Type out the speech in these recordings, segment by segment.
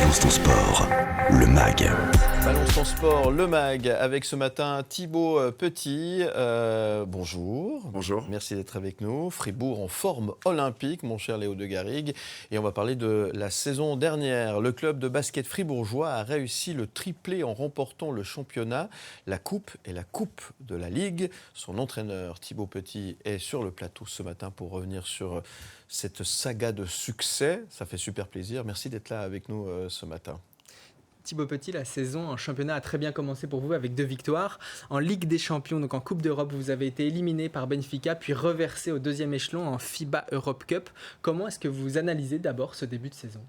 Balance ton sport, le MAG. Balance ton sport, le MAG, avec ce matin Thibaut Petit. Bonjour. Bonjour. Merci d'être avec nous. Fribourg en forme olympique, mon cher Léo de Garrigue. Et on va parler de la saison dernière. Le club de basket fribourgeois a réussi le triplé en remportant le championnat, la coupe et la coupe de la Ligue. Son entraîneur Thibaut Petit est sur le plateau ce matin pour revenir sur cette saga de succès. Ça fait super plaisir. Merci d'être là avec nous ce matin. Thibaut Petit, la saison en championnat a très bien commencé pour vous avec 2 victoires. En Ligue des Champions, donc en Coupe d'Europe, vous avez été éliminé par Benfica, puis reversé au 2e échelon en FIBA Europe Cup. Comment est-ce que vous analysez d'abord ce début de saison ?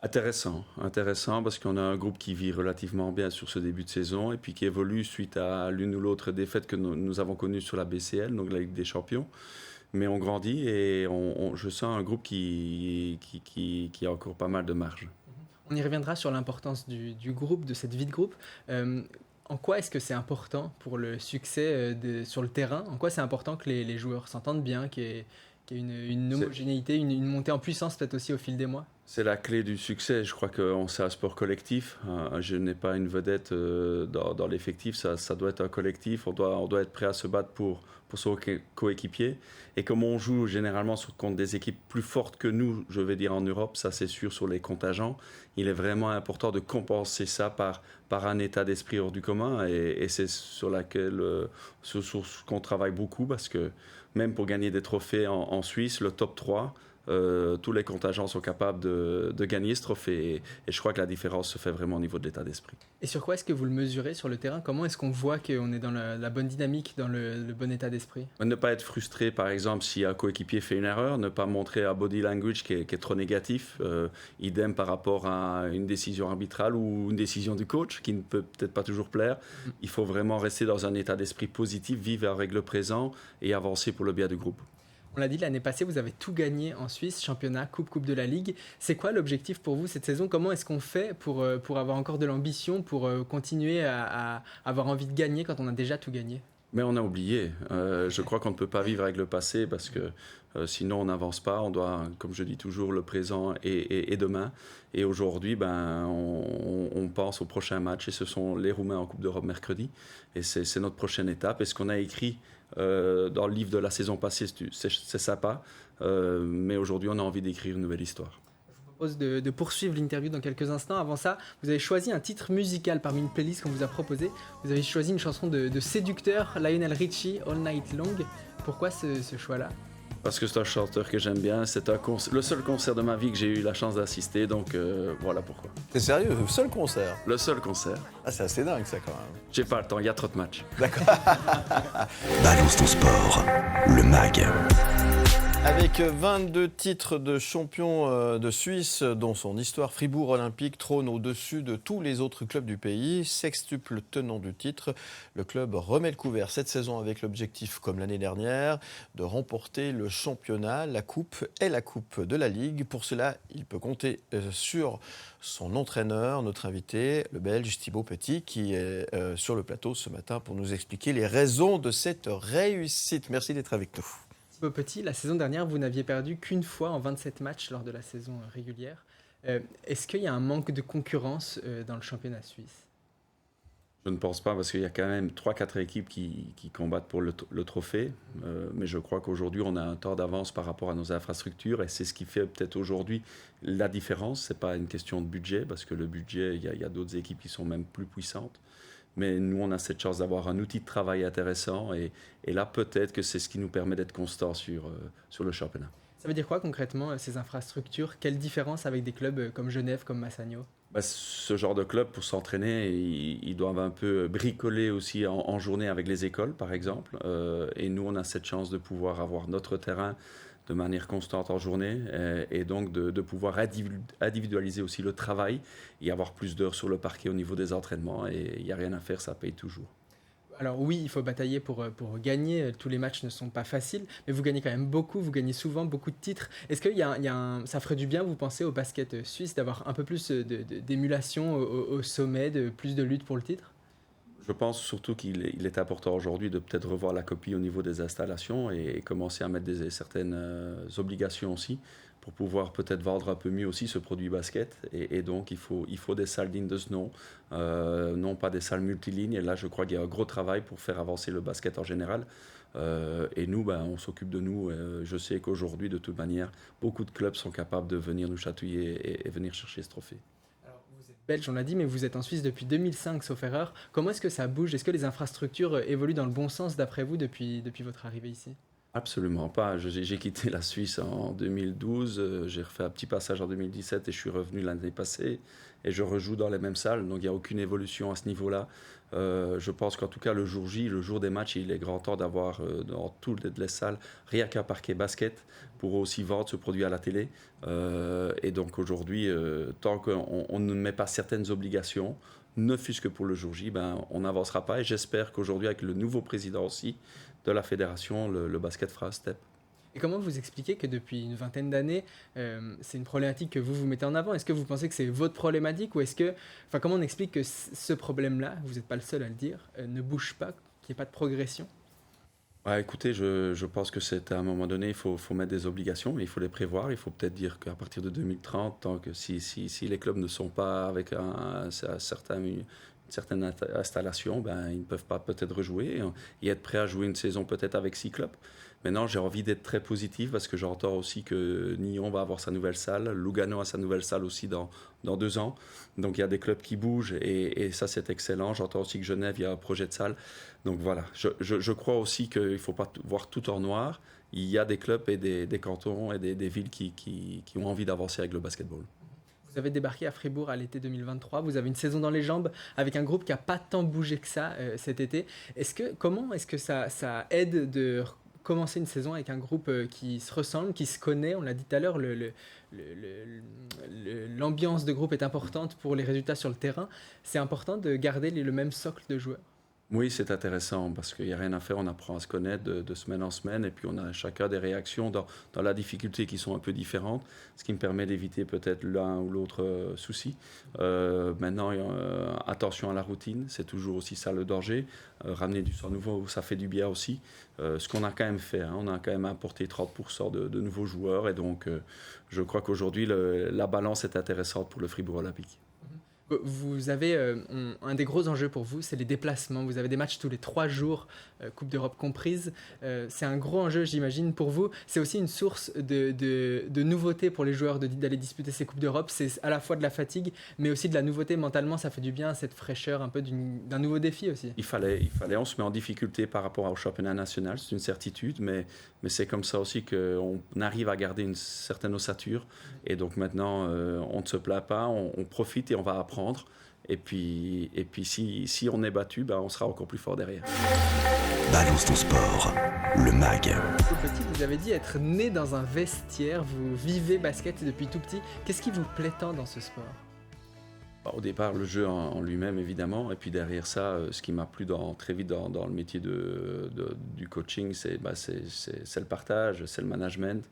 Intéressant parce qu'on a un groupe qui vit relativement bien sur ce début de saison et puis qui évolue suite à l'une ou l'autre défaite que nous avons connue sur la BCL, donc la Ligue des Champions. Mais on grandit et je sens un groupe qui a encore pas mal de marge. On y reviendra sur l'importance du groupe, de cette vie de groupe. En quoi est-ce que c'est important pour le succès sur le terrain ? En quoi c'est important que les joueurs s'entendent bien, qu'il y ait une homogénéité, une montée en puissance peut-être aussi au fil des mois ? C'est la clé du succès. Je crois qu'on c'est un sport collectif. Je n'ai pas une vedette dans l'effectif. Ça doit être un collectif. On doit être prêt à se battre pour son coéquipier. Et comme on joue généralement contre des équipes plus fortes que nous, je vais dire en Europe, ça c'est sûr sur les contingents, il est vraiment important de compenser ça par un état d'esprit hors du commun. Et c'est sur ce qu'on travaille beaucoup parce que même pour gagner des trophées en Suisse, le top 3, tous les contingents sont capables de gagner ce trophée et je crois que la différence se fait vraiment au niveau de l'état d'esprit. Et sur quoi est-ce que vous le mesurez sur le terrain ? Comment est-ce qu'on voit qu'on est dans la bonne dynamique, dans le bon état d'esprit ? Ne pas être frustré par exemple si un coéquipier fait une erreur, ne pas montrer un body language qui est trop négatif, idem par rapport à une décision arbitrale ou une décision du coach qui ne peut peut-être pas toujours plaire. Il faut vraiment rester dans un état d'esprit positif, vivre avec le présent et avancer pour le bien du groupe. On l'a dit, l'année passée, vous avez tout gagné en Suisse, championnat, coupe de la Ligue. C'est quoi l'objectif pour vous cette saison ? Comment est-ce qu'on fait pour avoir encore de l'ambition, pour continuer à avoir envie de gagner quand on a déjà tout gagné ? Mais on a oublié. Je crois qu'on ne peut pas vivre avec le passé parce que sinon on n'avance pas. On doit, comme je dis toujours, le présent et demain. Et aujourd'hui, on pense au prochain match et ce sont les Roumains en Coupe d'Europe mercredi. Et c'est notre prochaine étape. Et ce qu'on a écrit dans le livre de la saison passée, c'est sympa. Mais aujourd'hui, on a envie d'écrire une nouvelle histoire. Je vous propose de poursuivre l'interview dans quelques instants. Avant ça, vous avez choisi un titre musical parmi une playlist qu'on vous a proposée. Vous avez choisi une chanson de séducteur, Lionel Richie, All Night Long. Pourquoi ce choix-là ? Parce que c'est un chanteur que j'aime bien. C'est le seul concert de ma vie que j'ai eu la chance d'assister. Donc voilà pourquoi. T'es sérieux ? Le seul concert ? Le seul concert. Ah, c'est assez dingue ça quand même. J'ai pas le temps, il y a trop de matchs. D'accord. Balance ton sport, le MAG. Avec 22 titres de champion de Suisse, dont son histoire, Fribourg Olympique trône au-dessus de tous les autres clubs du pays. Sextuple tenant du titre, le club remet le couvert cette saison avec l'objectif, comme l'année dernière, de remporter le championnat, la coupe et la coupe de la Ligue. Pour cela, il peut compter sur son entraîneur, notre invité, le Belge Thibaut Petit, qui est sur le plateau ce matin pour nous expliquer les raisons de cette réussite. Merci d'être avec nous. Thibaut Petit, la saison dernière, vous n'aviez perdu qu'une fois en 27 matchs lors de la saison régulière. Est-ce qu'il y a un manque de concurrence dans le championnat suisse ? Je ne pense pas parce qu'il y a quand même 3-4 équipes qui combattent pour le trophée. Mais je crois qu'aujourd'hui, on a un temps d'avance par rapport à nos infrastructures et c'est ce qui fait peut-être aujourd'hui la différence. Ce n'est pas une question de budget parce que le budget, il y a d'autres équipes qui sont même plus puissantes. Mais nous, on a cette chance d'avoir un outil de travail intéressant et là, peut-être que c'est ce qui nous permet d'être constants sur le championnat. Ça veut dire quoi concrètement, ces infrastructures ? Quelle différence avec des clubs comme Genève, comme Massagno ? Ce genre de club, pour s'entraîner, ils doivent un peu bricoler aussi en journée avec les écoles, par exemple. Et nous, on a cette chance de pouvoir avoir notre terrain de manière constante en journée et donc de pouvoir individualiser aussi le travail et avoir plus d'heures sur le parquet au niveau des entraînements. Et il n'y a rien à faire, ça paye toujours. Alors oui, il faut batailler pour gagner. Tous les matchs ne sont pas faciles, mais vous gagnez quand même beaucoup. Vous gagnez souvent beaucoup de titres. Est-ce qu'il y a ça ferait du bien, vous pensez, au basket suisse, d'avoir un peu plus d'émulation au sommet, plus de lutte pour le titre ? Je pense surtout qu'il est important aujourd'hui de peut-être revoir la copie au niveau des installations et commencer à mettre certaines obligations aussi pour pouvoir peut-être vendre un peu mieux aussi ce produit basket. Et donc, il faut des salles dignes de ce nom, non pas des salles multilignes. Et là, je crois qu'il y a un gros travail pour faire avancer le basket en général. Et nous, on s'occupe de nous. Je sais qu'aujourd'hui, de toute manière, beaucoup de clubs sont capables de venir nous chatouiller et venir chercher ce trophée. Alors, vous êtes belge, on l'a dit, mais vous êtes en Suisse depuis 2005, sauf erreur. Comment est-ce que ça bouge? Est-ce que les infrastructures évoluent dans le bon sens, d'après vous, depuis votre arrivée ici? Absolument pas. J'ai quitté la Suisse en 2012, j'ai refait un petit passage en 2017 et je suis revenu l'année passée et je rejoue dans les mêmes salles, donc il n'y a aucune évolution à ce niveau-là. Je pense qu'en tout cas le jour J, le jour des matchs, il est grand temps d'avoir dans toutes les salles rien qu'un parquet basket pour aussi vendre ce produit à la télé. Et donc aujourd'hui, tant qu'on ne met pas certaines obligations, ne fût-ce que pour le jour J, on n'avancera pas. Et j'espère qu'aujourd'hui, avec le nouveau président aussi de la fédération, le basket fera un step. Et comment vous expliquez que depuis une vingtaine d'années, c'est une problématique que vous mettez en avant? Est-ce que vous pensez que c'est votre problématique ou comment on explique que ce problème-là, vous n'êtes pas le seul à le dire, ne bouge pas, qu'il n'y ait pas de progression? Écoutez, je pense que c'est à un moment donné, il faut mettre des obligations, il faut les prévoir. Il faut peut-être dire qu'à partir de 2030, tant que si les clubs ne sont pas avec une certaine installation, ils ne peuvent pas peut-être rejouer et être prêts à jouer une saison peut-être avec 6 clubs. Maintenant, j'ai envie d'être très positif parce que j'entends aussi que Nyon va avoir sa nouvelle salle, Lugano a sa nouvelle salle aussi dans 2 ans. Donc il y a des clubs qui bougent et ça c'est excellent. J'entends aussi que Genève, il y a un projet de salle. Donc voilà, je crois aussi qu'il ne faut pas voir tout en noir. Il y a des clubs et des cantons et des villes qui ont envie d'avancer avec le basketball. Vous avez débarqué à Fribourg à l'été 2023, vous avez une saison dans les jambes avec un groupe qui n'a pas tant bougé que ça cet été. Comment est-ce que ça aide de commencer une saison avec un groupe qui se ressemble, qui se connaît? On l'a dit tout à l'heure, l'ambiance de groupe est importante pour les résultats sur le terrain. C'est important de garder le même socle de joueurs. Oui, c'est intéressant parce qu'il n'y a rien à faire, on apprend à se connaître de semaine en semaine et puis on a chacun des réactions dans la difficulté qui sont un peu différentes, ce qui me permet d'éviter peut-être l'un ou l'autre souci. Maintenant, attention à la routine, c'est toujours aussi ça le danger. Ramener du sang nouveau, ça fait du bien aussi. Ce qu'on a quand même fait, on a quand même importé 30% de nouveaux joueurs et donc je crois qu'aujourd'hui la balance est intéressante pour le Fribourg Olympique. Vous avez un des gros enjeux pour vous, c'est les déplacements. Vous avez des matchs tous les 3 jours, Coupe d'Europe comprise. C'est un gros enjeu, j'imagine, pour vous. C'est aussi une source de nouveauté pour les joueurs d'aller disputer ces Coupes d'Europe. C'est à la fois de la fatigue, mais aussi de la nouveauté. Mentalement, ça fait du bien, cette fraîcheur, un peu d'un nouveau défi aussi. Il fallait, on se met en difficulté par rapport au championnat national, c'est une certitude, mais c'est comme ça aussi qu'on arrive à garder une certaine ossature. Et donc maintenant, on ne se plaint pas, on profite et on va apprendre. Et puis si on est battu, on sera encore plus fort derrière. Balance ton sport, le MAG. Petit, vous avez dit être né dans un vestiaire, vous vivez basket depuis tout petit. Qu'est-ce qui vous plaît tant dans ce sport? Au départ, le jeu en lui-même, évidemment. Et puis derrière ça, ce qui m'a plu très vite dans le métier du coaching, c'est le partage, c'est le management.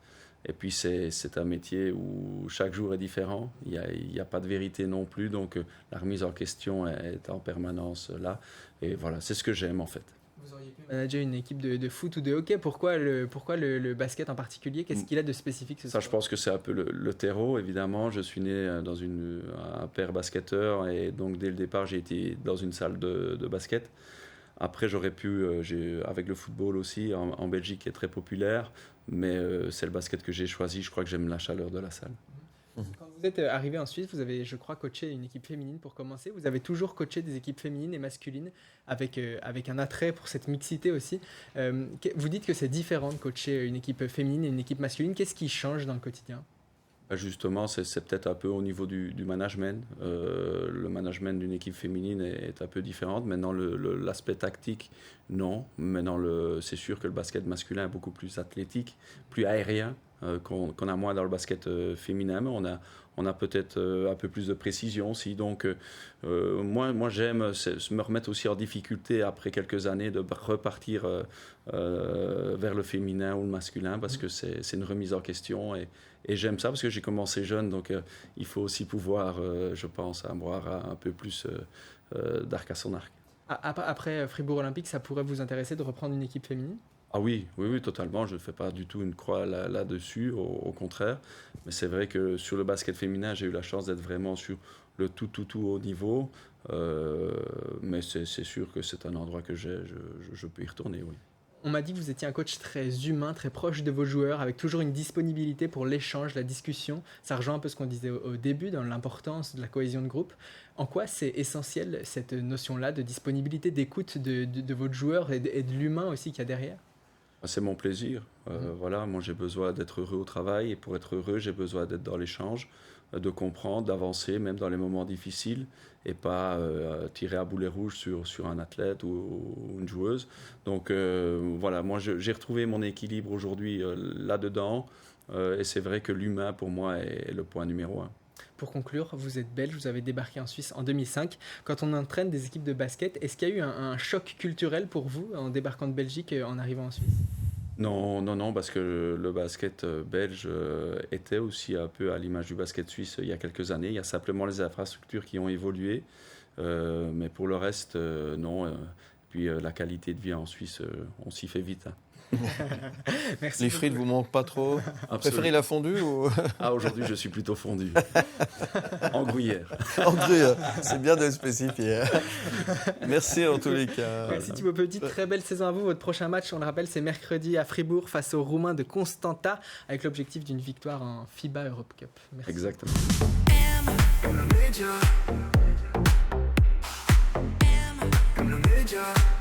Et puis c'est un métier où chaque jour est différent, il n'y a pas de vérité non plus, donc la remise en question est en permanence là. Et voilà, c'est ce que j'aime en fait. Vous auriez pu manager une équipe de foot ou de hockey, pourquoi le basket en particulier? Qu'est-ce qu'il a de spécifique ce Ça, je pense que c'est un peu le terreau, évidemment. Je suis né dans un père basketteur et donc dès le départ j'ai été dans une salle de basket. Après, j'aurais pu, avec le football aussi, en Belgique, qui est très populaire, mais c'est le basket que j'ai choisi. Je crois que j'aime la chaleur de la salle. Quand vous êtes arrivé en Suisse, vous avez, je crois, coaché une équipe féminine pour commencer. Vous avez toujours coaché des équipes féminines et masculines avec un attrait pour cette mixité aussi. Vous dites que c'est différent de coacher une équipe féminine et une équipe masculine. Qu'est-ce qui change dans le quotidien? Justement, c'est peut-être un peu au niveau du management. Le management d'une équipe féminine est un peu différent. Maintenant, l'aspect tactique, non. Maintenant, c'est sûr que le basket masculin est beaucoup plus athlétique, plus aérien, qu'on a moins dans le basket féminin. Mais on a peut-être un peu plus de précision aussi. Donc, moi j'aime me remettre aussi en difficulté après quelques années de repartir vers le féminin ou le masculin parce que c'est une remise en question et j'aime ça parce que j'ai commencé jeune. Donc, il faut aussi pouvoir, je pense, avoir un peu plus d'arc à son arc. Après Fribourg Olympique, ça pourrait vous intéresser de reprendre une équipe féminine? Ah oui, totalement. Je ne fais pas du tout une croix là-dessus, au contraire. Mais c'est vrai que sur le basket féminin, j'ai eu la chance d'être vraiment sur le tout haut niveau. Mais c'est sûr que c'est un endroit que je peux y retourner, oui. On m'a dit que vous étiez un coach très humain, très proche de vos joueurs, avec toujours une disponibilité pour l'échange, la discussion. Ça rejoint un peu ce qu'on disait au début, dans l'importance de la cohésion de groupe. En quoi c'est essentiel, cette notion-là de disponibilité, d'écoute de votre joueur et de l'humain aussi qu'il y a derrière? C'est mon plaisir. Voilà, moi j'ai besoin d'être heureux au travail et pour être heureux, j'ai besoin d'être dans l'échange, de comprendre, d'avancer, même dans les moments difficiles et pas tirer à boulet rouge sur un athlète ou une joueuse. Donc voilà, moi j'ai retrouvé mon équilibre aujourd'hui là-dedans et c'est vrai que l'humain pour moi est le point numéro 1. Pour conclure, vous êtes belge, vous avez débarqué en Suisse en 2005. Quand on entraîne des équipes de basket, est-ce qu'il y a eu un choc culturel pour vous en débarquant de Belgique en arrivant en Suisse? Non, parce que le basket belge était aussi un peu à l'image du basket suisse il y a quelques années. Il y a simplement les infrastructures qui ont évolué, mais pour le reste, non. Puis la qualité de vie en Suisse, on s'y fait vite. Hein. Merci. Les frites vous manquent pas trop? Absolument. Préférez la fondue ou... Ah, aujourd'hui, je suis plutôt fondu. En gruyère. En gruyère, c'est bien de le spécifier. Merci en tous les cas. Merci Thibaut Petit, très belle saison à vous. Votre prochain match, on le rappelle, c'est mercredi à Fribourg face aux Roumains de Constanta, avec l'objectif d'une victoire en FIBA Europe Cup. Merci. Exactement. Major.